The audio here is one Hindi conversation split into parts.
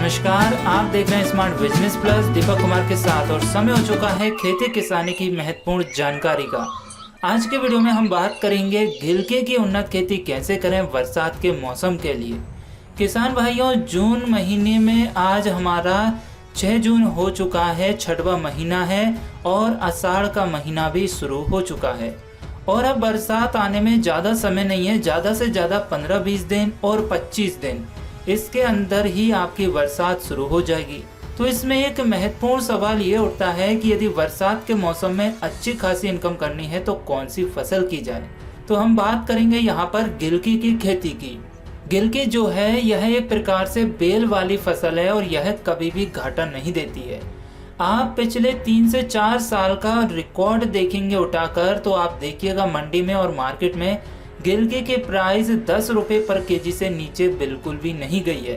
नमस्कार, आप देख रहे हैं smart business plus Deepak Kumar के साथ और समय हो चुका है खेती किसानी की महत्वपूर्ण जानकारी का। आज के वीडियो में हम बात करेंगे गिलके की उन्नत खेती कैसे करें बरसात के मौसम के लिए। किसान भाइयों, जून महीने में आज हमारा 6 जून हो चुका है, 6वां महीना है और आषाढ़ का महीना भी शुरू हो चुका है और अब बरसात आने में ज़्यादा समय नहीं है। ज़्यादा से ज़्यादा 15-20 दिन और 25 दिन इसके अंदर ही आपकी बरसात शुरू हो जाएगी। तो इसमें एक महत्वपूर्ण सवाल ये उठता है कि यदि बरसात के मौसम में अच्छी खासी इनकम करनी है तो कौन सी फसल की जाए। तो हम बात करेंगे यहाँ पर गिलकी की खेती की। गिलकी जो है यह एक प्रकार से बेल वाली फसल है और यह कभी भी घाटा नहीं देती है। आप पिछले 3 से 4 साल का रिकॉर्ड देखेंगे उठाकर तो आप देखिएगा मंडी में और मार्केट में गिलकी के प्राइस 10 रुपये पर केजी से नीचे बिल्कुल भी नहीं गई है।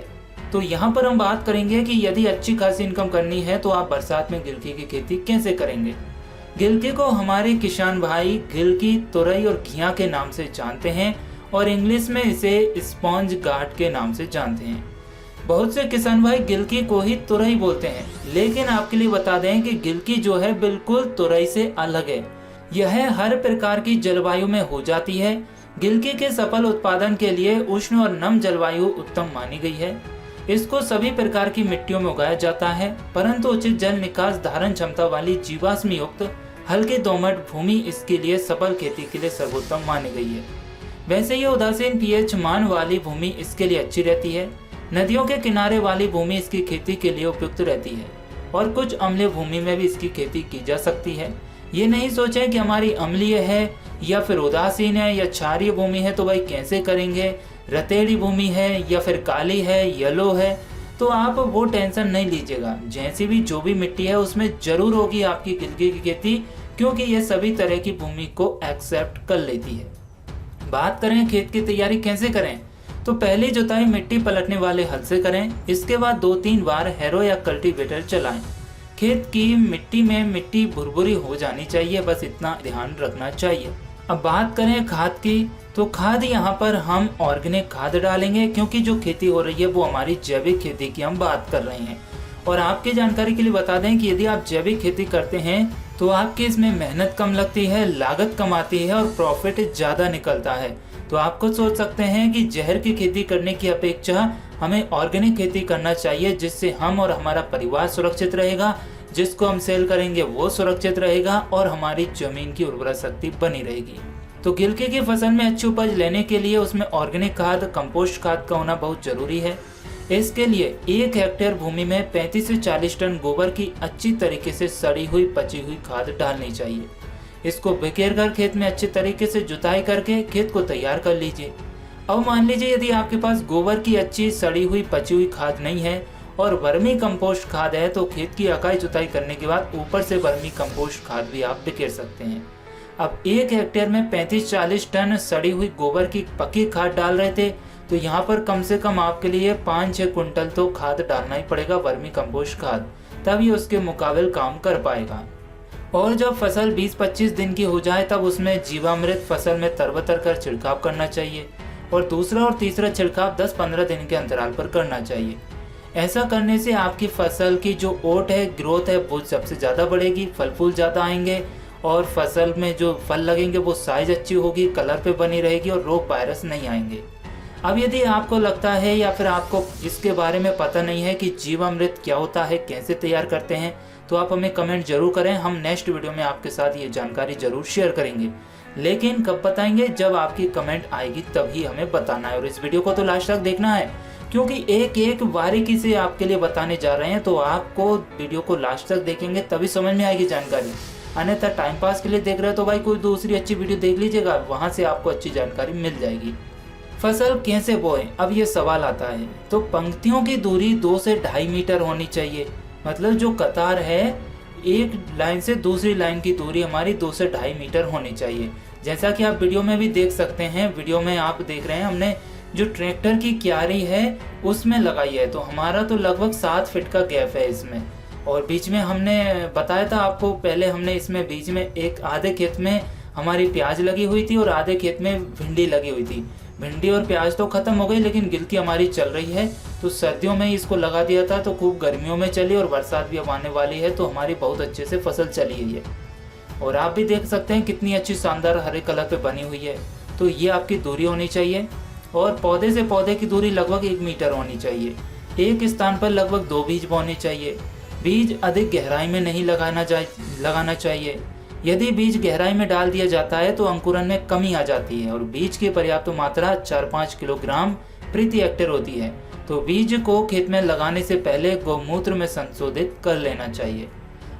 तो यहाँ पर हम बात करेंगे कि यदि अच्छी खासी इनकम करनी है तो आप बरसात में गिलकी की खेती कैसे करेंगे। गिलकी को हमारे किसान भाई गिलकी, तुरई और घिया के नाम से जानते हैं और इंग्लिश में इसे स्पॉन्ज गार्ड के नाम से जानते हैं। बहुत से किसान भाई गिलकी को ही तुरई बोलते हैं, लेकिन आपके लिए बता दें कि गिलकी जो है बिल्कुल तुरई से अलग है। यह हर प्रकार की जलवायु में हो जाती है। गिलकी के सफल उत्पादन के लिए उष्ण और नम जलवायु उत्तम मानी गई है। इसको सभी प्रकार की मिट्टियों में उगाया जाता है, परंतु उचित जल निकास धारण क्षमता वाली जीवाश्म युक्त हल्के दोमट भूमि इसके लिए सफल खेती के लिए सर्वोत्तम मानी गई है। वैसे ये उदासीन पीएच मान वाली भूमि इसके लिए अच्छी रहती है। नदियों के किनारे वाली भूमि इसकी खेती के लिए उपयुक्त रहती है और कुछ अम्लीय भूमि में भी इसकी खेती की जा सकती है। ये नहीं सोचें कि हमारी अम्लीय है या फिर उदासीन है या क्षारीय भूमि है तो भाई कैसे करेंगे, रतेड़ी भूमि है या फिर काली है, येलो है, तो आप वो टेंशन नहीं लीजिएगा। जैसी भी जो भी मिट्टी है उसमें जरूर होगी आपकी गिलकी की खेती, क्योंकि ये सभी तरह की भूमि को एक्सेप्ट कर लेती है। बात करें खेत की तैयारी कैसे करें, तो पहली जुताई मिट्टी पलटने वाले हल से करें। इसके बाद 2-3 बार हैरो या कल्टीवेटर चलाएं। खेत की मिट्टी में मिट्टी भुरभुरी हो जानी चाहिए, बस इतना ध्यान रखना चाहिए। अब बात करें खाद की, तो खाद यहाँ पर हम ऑर्गेनिक खाद डालेंगे, क्योंकि जो खेती हो रही है वो हमारी जैविक खेती की हम बात कर रहे हैं। और आपकी जानकारी के लिए बता दें कि यदि आप जैविक खेती करते हैं तो आपकी इसमें मेहनत कम लगती है, लागत कम आती है और प्रॉफिट ज़्यादा निकलता है। तो आप खुद सोच सकते हैं कि जहर की खेती करने की अपेक्षा हमें ऑर्गेनिक खेती करना चाहिए, जिससे हम और हमारा परिवार सुरक्षित रहेगा, जिसको हम सेल करेंगे वो सुरक्षित रहेगा और हमारी जमीन की उर्वरा शक्ति बनी रहेगी। तो गिलकी की फसल में अच्छी उपज लेने के लिए उसमें ऑर्गेनिक खाद, कंपोस्ट खाद का होना बहुत जरूरी है। इसके लिए 1 हेक्टेयर भूमि में 35 से 40 टन गोबर की अच्छी तरीके से सड़ी हुई पची हुई खाद डालनी चाहिए। इसको बिखेर कर खेत में अच्छे तरीके से जुताई करके खेत को तैयार कर लीजिए। अब मान लीजिए यदि आपके पास गोबर की अच्छी सड़ी हुई पची हुई खाद नहीं है और वर्मी कंपोस्ट खाद है, तो खेत की अकाई जुताई करने के बाद ऊपर से वर्मी कंपोस्ट खाद भी आप बिखेर सकते हैं। अब 1 हेक्टेयर में 35-40 टन सड़ी हुई गोबर की पक्की खाद डाल रहे थे, तो यहाँ पर कम से कम आपके लिए 5-6 कुंटल तो खाद डालना ही पड़ेगा, वर्मी कंपोस्ट खाद, तभी उसके मुकाबले काम कर पाएगा। और जब फसल 20-25 दिन की हो जाए तब उसमें जीवामृत फसल में तरबतर कर छिड़काव करना चाहिए और दूसरा और तीसरा छिड़काव 10-15 दिन के अंतराल पर करना चाहिए। ऐसा करने से आपकी फसल की जो ओट है, ग्रोथ है, वो सबसे ज़्यादा बढ़ेगी, फल फूल ज़्यादा आएंगे और फसल में जो फल लगेंगे वो साइज अच्छी होगी, कलर पे बनी रहेगी और रोग वायरस नहीं आएंगे। अब यदि आपको लगता है या फिर आपको इसके बारे में पता नहीं है कि जीवामृत क्या होता है, कैसे तैयार करते हैं, तो आप हमें कमेंट जरूर करें। हम नेक्स्ट वीडियो में आपके साथ ये जानकारी जरूर शेयर करेंगे, लेकिन कब बताएंगे, जब आपकी कमेंट आएगी तभी हमें बताना है। और इस वीडियो को तो लास्ट तक देखना है, क्योंकि एक एक बारीकी से आपके लिए बताने जा रहे हैं। तो आपको वीडियो को लास्ट तक देखेंगे तभी समझ में आएगी जानकारी, अन्यथा टाइम पास के लिए देख रहे हो तो भाई कोई दूसरी अच्छी वीडियो देख लीजिएगा, वहां से आपको अच्छी जानकारी मिल जाएगी। फसल कैसे बोएं, अब ये सवाल आता है। तो पंक्तियों की दूरी 2 से 2.5 मीटर होनी चाहिए। मतलब जो कतार है, एक लाइन से दूसरी लाइन की दूरी हमारी 2 से 2.5 मीटर होनी चाहिए। जैसा कि आप वीडियो में भी देख सकते हैं, वीडियो में आप देख रहे हैं हमने जो ट्रैक्टर की क्यारी है उसमें लगाई है, तो हमारा तो लगभग 7 फीट का गैप है इसमें। और बीच में हमने बताया था आपको, पहले हमने इसमें बीच में एक आधे खेत में हमारी प्याज लगी हुई थी और आधे खेत में भिंडी लगी हुई थी। भिंडी और प्याज तो खत्म हो गई, लेकिन गिलकी हमारी चल रही है। तो सर्दियों में ही इसको लगा दिया था तो खूब गर्मियों में चली, और बरसात भी अब आने वाली है तो हमारी बहुत अच्छे से फसल चली हुई है। और आप भी देख सकते हैं कितनी अच्छी शानदार हरे कलर पे बनी हुई है। तो ये आपकी दूरी होनी चाहिए, और पौधे से पौधे की दूरी लगभग 1 मीटर होनी चाहिए। एक स्थान पर लगभग 2 बीज बोने चाहिए। बीज अधिक गहराई में नहीं लगाना चाहिए। यदि बीज गहराई में डाल दिया जाता है तो अंकुरन में कमी आ जाती है, और बीज की पर्याप्त मात्रा 4-5 किलोग्राम प्रति हेक्टेयर होती है। तो बीज को खेत में लगाने से पहले गौमूत्र में संशोधित कर लेना चाहिए।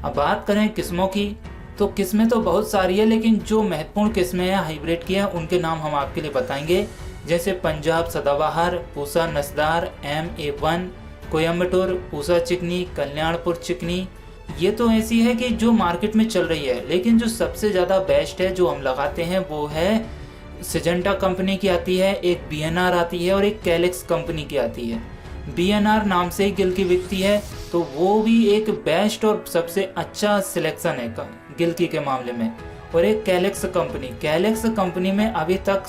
अब बात करें किस्मों की, तो किस्में तो बहुत सारी है, लेकिन जो महत्वपूर्ण किस्में हैं हाइब्रिड की हैं उनके नाम हम आपके लिए बताएंगे। जैसे पंजाब सदाबहार, पूसा नस्दार, MA1, कोयम्बटूर, पूसा चिकनी, कल्याणपुर चिकनी, ये तो ऐसी है कि जो मार्केट में चल रही है। लेकिन जो सबसे ज़्यादा बेस्ट है जो हम लगाते हैं वो है सिजेंटा कंपनी की आती है, एक BNR आती है और एक कैलेक्स कंपनी की आती है। BNR नाम से ही गिलकी बिकती है, तो वो भी एक बेस्ट और सबसे अच्छा सिलेक्शन है गिलकी के मामले में। और एक कैलेक्स कंपनी में अभी तक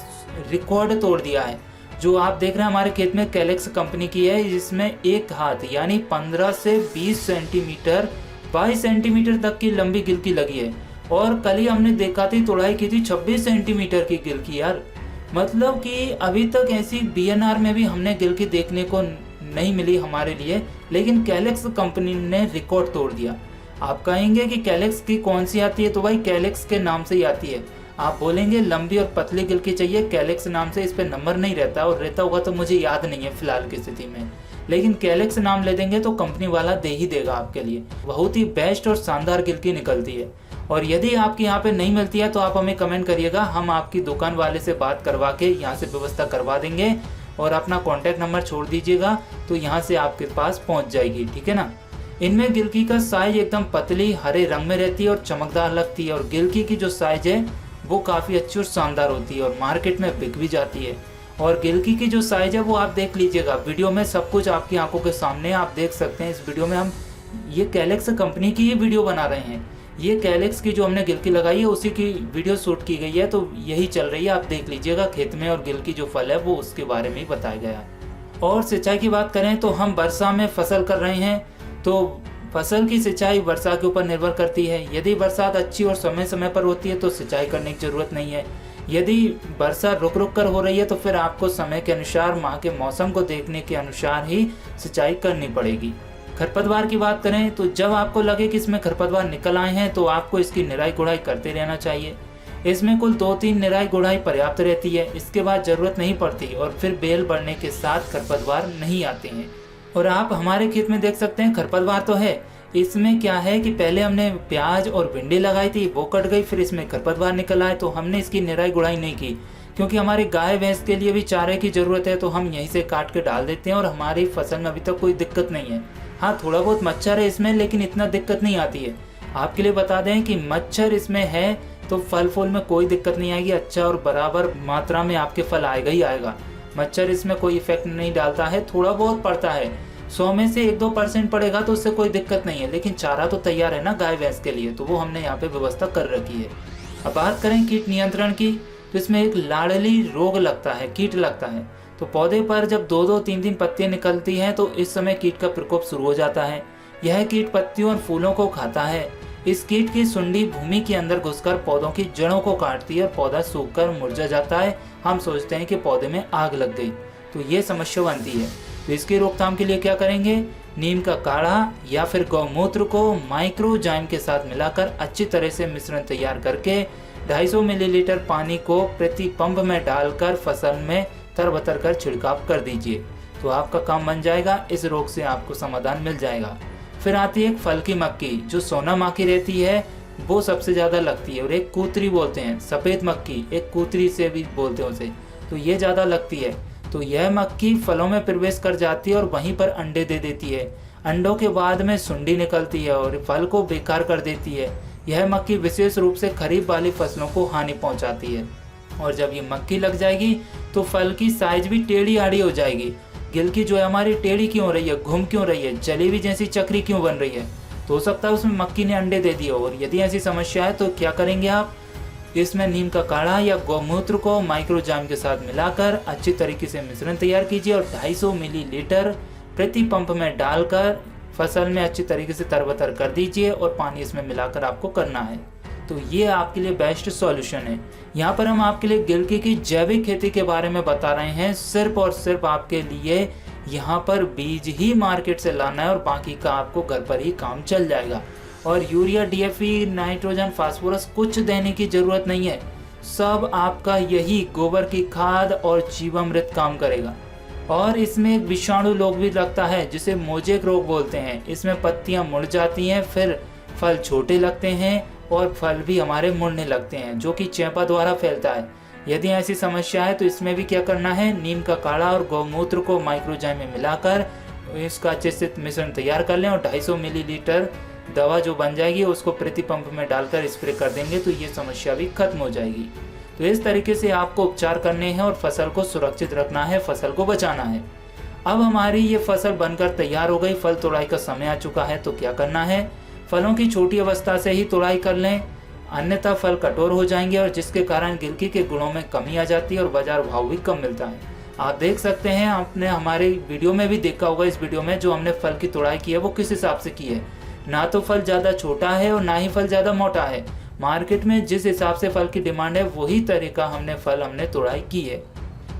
रिकॉर्ड तोड़ दिया है। जो आप देख रहे हैं हमारे खेत में कैलेक्स कंपनी की है, जिसमें एक हाथ यानी 15 से 20 सेंटीमीटर 22 सेंटीमीटर तक की लंबी गिलकी लगी है। और कल ही हमने देखा थी तोड़ाई की थी 26 सेंटीमीटर की गिलकी यार। मतलब कि अभी तक ऐसी BNR में भी हमने गिलकी देखने को नहीं मिली हमारे लिए, लेकिन कैलेक्स कंपनी ने रिकॉर्ड तोड़ दिया। आप कहेंगे कि कैलेक्स की कौन सी आती है, तो भाई कैलेक्स के नाम से ही आती है। आप बोलेंगे लंबी और पतली गिलकी चाहिए, कैलेक्स नाम से इस पे नंबर नहीं रहता, और रहता होगा तो मुझे याद नहीं है फिलहाल की स्थिति में, लेकिन कैलेक्स नाम ले देंगे तो कंपनी वाला दे ही देगा आपके लिए। बहुत ही बेस्ट और शानदार गिलकी निकलती है। और यदि आपके यहाँ पे नहीं मिलती है तो आप हमें कमेंट करिएगा, हम आपकी दुकान वाले से बात करवा के यहाँ से व्यवस्था करवा देंगे, और अपना कॉन्टैक्ट नंबर छोड़ दीजिएगा तो यहाँ से आपके पास पहुँच जाएगी, ठीक है ना। इनमें गिलकी का साइज एकदम पतली हरे रंग में रहती है और चमकदार लगती है, और गिलकी की जो साइज है वो काफ़ी अच्छी और शानदार होती है और मार्केट में बिक भी जाती है। और गिलकी की जो साइज है वो आप देख लीजिएगा, वीडियो में सब कुछ आपकी आंखों के सामने आप देख सकते हैं। इस वीडियो में हम ये कैलेक्स कंपनी की ही वीडियो बना रहे हैं। ये कैलेक्स की जो हमने गिलकी लगाई है उसी की वीडियो शूट की गई है, तो यही चल रही है, आप देख लीजिएगा खेत में। और गिलकी जो फल है वो उसके बारे में ही बताया गया है। और सिंचाई की बात करें तो हम वर्षा में फसल कर रहे हैं, तो फसल की सिंचाई वर्षा के ऊपर निर्भर करती है। यदि बरसात अच्छी और समय समय पर होती है तो सिंचाई करने की जरूरत नहीं है। यदि वर्षा रुक रुक कर हो रही है तो फिर आपको समय के अनुसार, माह के मौसम को देखने के अनुसार ही सिंचाई करनी पड़ेगी। खरपतवार की बात करें तो जब आपको लगे कि इसमें खरपतवार निकल आए हैं तो आपको इसकी निराई गुड़ाई करते रहना चाहिए। इसमें कुल 2-3 निराई गुड़ाई पर्याप्त रहती है, इसके बाद जरूरत नहीं पड़ती, और फिर बेल बढ़ने के साथ खरपतवार नहीं आते हैं। और आप हमारे खेत में देख सकते हैं खरपतवार तो है, इसमें क्या है कि पहले हमने प्याज और भिंडी लगाई थी, वो कट गई, फिर इसमें खरपतवार निकल आए, तो हमने इसकी निराई गुड़ाई नहीं की, क्योंकि हमारी गाय भैंस के लिए भी चारे की ज़रूरत है, तो हम यहीं से काट के डाल देते हैं और हमारी फसल में अभी तक कोई दिक्कत नहीं है। हाँ, थोड़ा बहुत मच्छर है इसमें, लेकिन इतना दिक्कत नहीं आती है। आपके लिए बता दें कि मच्छर इसमें है तो फल फूल में कोई दिक्कत नहीं आएगी, अच्छा और बराबर मात्रा में आपके फल आएगा ही आएगा। मच्छर इसमें कोई इफेक्ट नहीं डालता है, थोड़ा बहुत पड़ता है, 100 में से 1-2% पड़ेगा तो उससे कोई दिक्कत नहीं है, लेकिन चारा तो तैयार है ना गाय भैंस के लिए, तो वो हमने यहाँ पे व्यवस्था कर रखी है। अब बात करें कीट नियंत्रण की, तो इसमें एक लाड़ली रोग लगता है, कीट लगता है। तो पौधे पर जब 2-2, 3-3 पत्तियां निकलती हैं तो इस समय कीट का प्रकोप शुरू हो जाता है। यह कीट पत्तियों और फूलों को खाता है। इस कीट की सुंडी भूमि के अंदर घुसकर पौधों की जड़ों को काटती है और पौधा सूखकर मुरझा जाता है। हम सोचते हैं कि पौधे में आग लग गई, तो ये समस्या बनती है। तो इसकी रोकथाम के लिए क्या करेंगे, नीम का काढ़ा या फिर गौमूत्र को माइक्रोजाइम के साथ मिलाकर अच्छी तरह से मिश्रण तैयार करके 250 मिलीलीटर पानी को प्रति पंप में डालकर फसल में तरबतर कर छिड़काव कर दीजिए, तो आपका काम बन जाएगा, इस रोग से आपको समाधान मिल जाएगा। फिर आती है एक फल की मक्खी, जो सोना माखी रहती है वो सबसे ज़्यादा लगती है, और एक कूतरी बोलते हैं, सफ़ेद मक्खी, एक कूतरी से भी बोलते हैं उसे, तो ये ज़्यादा लगती है। तो यह मक्खी फलों में प्रवेश कर जाती है और वहीं पर अंडे दे देती है। अंडों के बाद में सुंडी निकलती है और फल को बेकार कर देती है। यह मक्खी विशेष रूप से खरीफ वाली फसलों को हानि पहुंचाती है, और जब ये मक्खी लग जाएगी तो फल की साइज भी टेढ़ी आड़ी हो जाएगी। गिलकी जो है हमारी टेढ़ी क्यों हो रही है, घूम क्यों रही है, जलेबी जैसी चक्री क्यों बन रही है, तो हो सकता है उसमें मक्खी ने अंडे दे दिए। और यदि ऐसी समस्या है तो क्या करेंगे आप, इसमें नीम का काढ़ा या गौमूत्र को माइक्रोजाम के साथ मिलाकर अच्छी तरीके से मिश्रण तैयार कीजिए और 250 मिलीलीटर प्रति पंप में डालकर फसल में अच्छी तरीके से तरबतर कर दीजिए और पानी इसमें मिलाकर आपको करना है। तो ये आपके लिए बेस्ट सॉल्यूशन है। यहाँ पर हम आपके लिए गिलकी की जैविक खेती के बारे में बता रहे हैं, सिर्फ और सिर्फ आपके लिए यहाँ पर बीज ही मार्केट से लाना है और बाकी का आपको घर पर ही काम चल जाएगा। और यूरिया, डीएपी, नाइट्रोजन, फास्फोरस कुछ देने की जरूरत नहीं है, सब आपका यही गोबर की खाद और जीवामृत काम करेगा। और इसमें एक विषाणु रोग भी लगता है जिसे मोजेक रोग बोलते हैं। इसमें पत्तियां मुड़ जाती हैं, फिर फल छोटे लगते हैं और फल भी हमारे मुड़ने लगते हैं, जो कि चेपा द्वारा फैलता है। यदि ऐसी समस्या है तो इसमें भी क्या करना है, नीम का काढ़ा और गौमूत्र को माइक्रोजाम में मिलाकर इसका अच्छे से मिश्रण तैयार कर लें और 250 मिलीलीटर दवा जो बन जाएगी उसको प्रति पंप में डालकर स्प्रे कर देंगे तो ये समस्या भी खत्म हो जाएगी। तो इस तरीके से आपको उपचार करने हैं और फसल को सुरक्षित रखना है, फसल को बचाना है। अब हमारी ये फसल बनकर तैयार हो गई, फल तोड़ाई का समय आ चुका है। तो क्या करना है, फलों की छोटी अवस्था से ही तोड़ाई कर लें, अन्यथा फल कठोर हो जाएंगे और जिसके कारण गिलकी के गुणों में कमी आ जाती है और बाजार भाव भी कम मिलता है। आप देख सकते हैं, आपने हमारे वीडियो में भी देखा होगा, इस वीडियो में जो हमने फल की तोड़ाई की है वो किस हिसाब से की है। ना तो फल ज़्यादा छोटा है और ना ही फल ज़्यादा मोटा है। मार्केट में जिस हिसाब से फल की डिमांड है वही तरीका हमने तोड़ाई की है।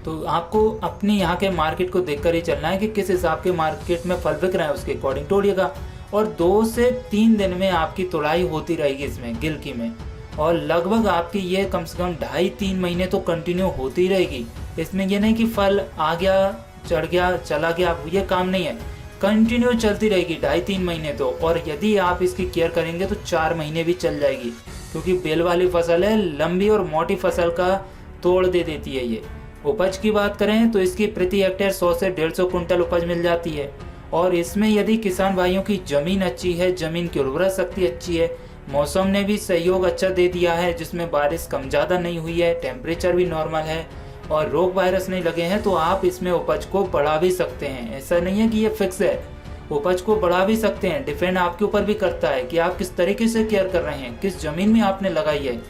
तो आपको अपने यहाँ के मार्केट को देखकर ही चलना है कि किस हिसाब के मार्केट में फल बिक रहे हैं, उसके अकॉर्डिंग तोड़िएगा। और 2 से 3 दिन में आपकी तोड़ाई होती रहेगी इसमें गिलकी में, और लगभग आपकी ये कम से कम 2.5-3 महीने तो कंटिन्यू होती रहेगी। इसमें ये नहीं कि फल आ गया, चढ़ गया, चला गया, ये काम नहीं है, कंटिन्यू चलती रहेगी 2.5-3 महीने तो। और यदि आप इसकी केयर करेंगे तो 4 महीने भी चल जाएगी, क्योंकि बेल वाली फसल है, लंबी और मोटी फसल का तोड़ दे देती है ये। उपज की बात करें तो इसकी प्रति हेक्टेयर 100 से 150 कुंटल उपज मिल जाती है। और इसमें यदि किसान भाइयों की जमीन अच्छी है, जमीन की उर्वरा शक्ति अच्छी है, मौसम ने भी सहयोग अच्छा दे दिया है, जिसमें बारिश कम ज़्यादा नहीं हुई है, टेम्परेचर भी नॉर्मल है और रोग वायरस नहीं लगे हैं, तो आप इसमें उपज को बढ़ा भी सकते हैं। ऐसा नहीं है कि ये फिक्स है, उपज को बढ़ा भी सकते हैं। डिपेंड आपके ऊपर भी करता है कि आप किस तरीके से केयर कर रहे हैं, किस जमीन में आपने लगाई है।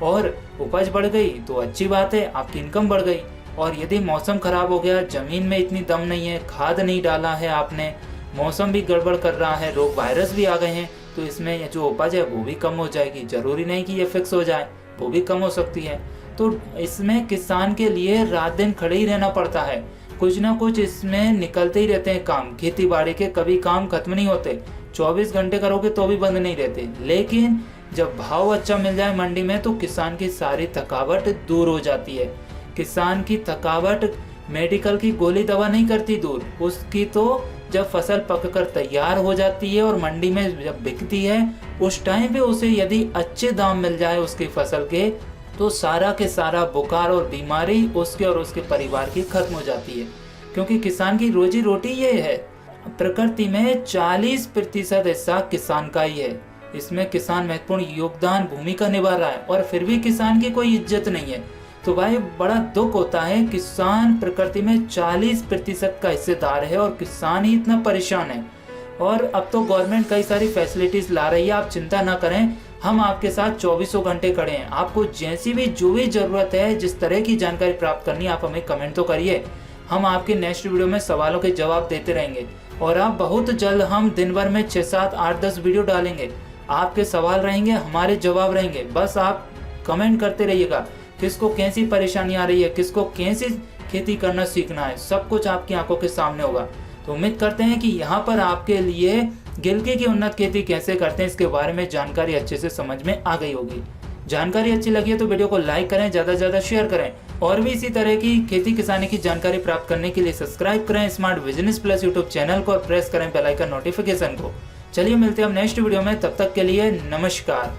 और उपज बढ़ गई तो अच्छी बात है, आपकी इनकम बढ़ गई। और यदि मौसम खराब हो गया, जमीन में इतनी दम नहीं है, खाद नहीं डाला है आपने, मौसम भी गड़बड़ कर रहा है, रोग वायरस भी आ गए हैं, तो इसमें जो उपज है वो भी कम हो जाएगी। जरूरी नहीं कि ये फिक्स हो जाए, वो भी कम हो सकती है। तो इसमें किसान के लिए रात दिन खड़े ही रहना पड़ता है, कुछ ना कुछ इसमें निकलते ही रहते हैं काम। खेती बाड़ी के कभी काम खत्म नहीं होते, 24 घंटे करोगे तो भी बंद नहीं रहते। लेकिन जब भाव अच्छा मिल जाए मंडी में तो किसान की सारी थकावट दूर हो जाती है। किसान की थकावट मेडिकल की गोली दवा नहीं करती दूर, उसकी तो जब फसल पककर तैयार हो जाती है और मंडी में जब बिकती है, उस टाइम पे उसे यदि अच्छे दाम मिल जाए उसकी फसल के, तो सारा के सारा बुखार और बीमारी उसके और उसके परिवार की खत्म हो जाती है। क्योंकि किसान की रोजी रोटी ये है, प्रकृति में 40% हिस्सा किसान का ही है। इसमें किसान महत्वपूर्ण योगदान भूमिका निभा रहा है और फिर भी किसान की कोई इज्जत नहीं है। तो भाई बड़ा दुख होता है, किसान प्रकृति में 40% का हिस्सेदार है और किसान ही इतना परेशान है। और अब तो गवर्नमेंट कई सारी फैसिलिटीज ला रही है, आप चिंता ना करें, हम आपके साथ 24 घंटे खड़े हैं। आपको जैसी भी जो भी जरूरत है, जिस तरह की जानकारी प्राप्त करनी है, आप हमें कमेंट तो करिए, हम आपके नेक्स्ट वीडियो में सवालों के जवाब देते रहेंगे। और आप बहुत जल्द हम दिन भर में 6, 7, 8, 10 वीडियो डालेंगे, आपके सवाल रहेंगे, हमारे जवाब रहेंगे। बस आप कमेंट करते रहिएगा, किसको कैसी परेशानी आ रही है, किसको कैसी खेती करना सीखना है, सब कुछ आपकी आंखों के सामने होगा। तो उम्मीद करते हैं कि यहाँ पर आपके लिए गिलकी की उन्नत खेती कैसे करते हैं इसके बारे में जानकारी अच्छे से समझ में आ गई होगी। जानकारी अच्छी लगी है तो वीडियो को लाइक करें, ज़्यादा से ज़्यादा शेयर करें और भी इसी तरह की खेती किसानी की जानकारी प्राप्त करने के लिए सब्सक्राइब करें smart business plus YouTube channel को और प्रेस करें बेल आइकन नोटिफिकेशन को। चलिए मिलते हैं हम नेक्स्ट वीडियो में, तब तक के लिए नमस्कार।